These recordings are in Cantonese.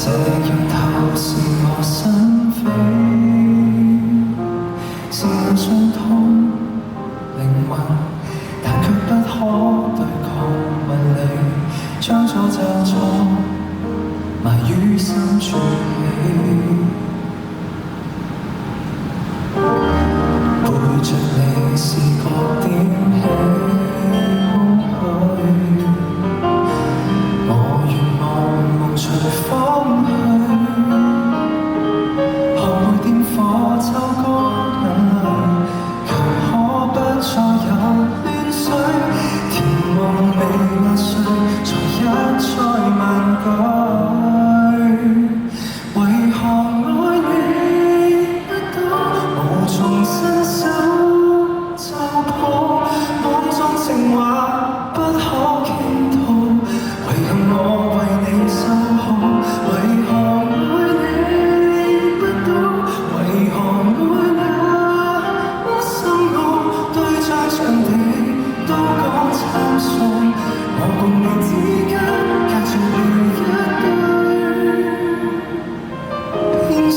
這源頭是我心扉，是我傷痛靈魂，但卻不可對抗物理，將錯就錯埋於心處理。背着你視覺點起空虛，我願望無隨風去，學會點火抽乾眼淚，求可不再有亂水，甜夢未壓碎，才一再萬句。為何愛你不到，無從伸手就抱，夢中情話不可傾吐，遺憾我為你守好。為何愛你不到，為何愛那深奧，對着牆地都講參數，我共你之間隔住了一堆變數。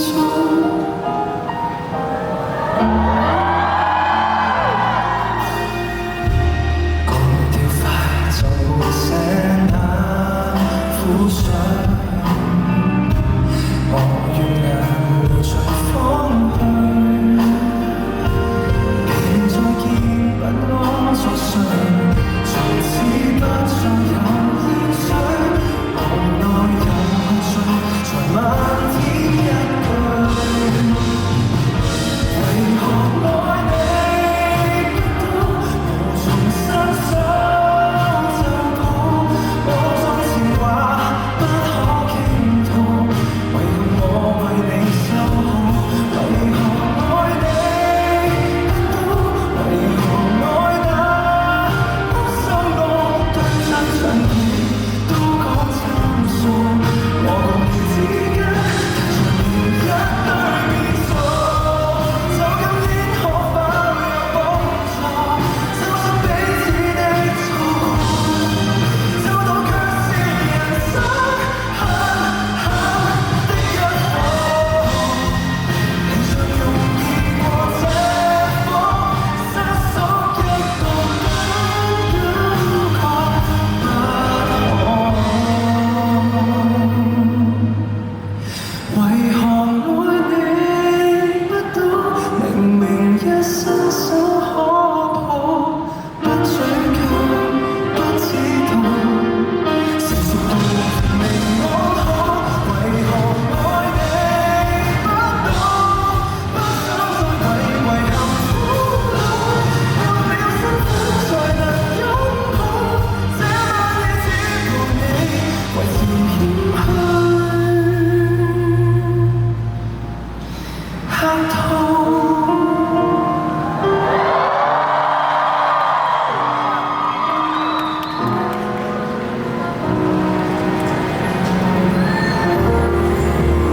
黑透。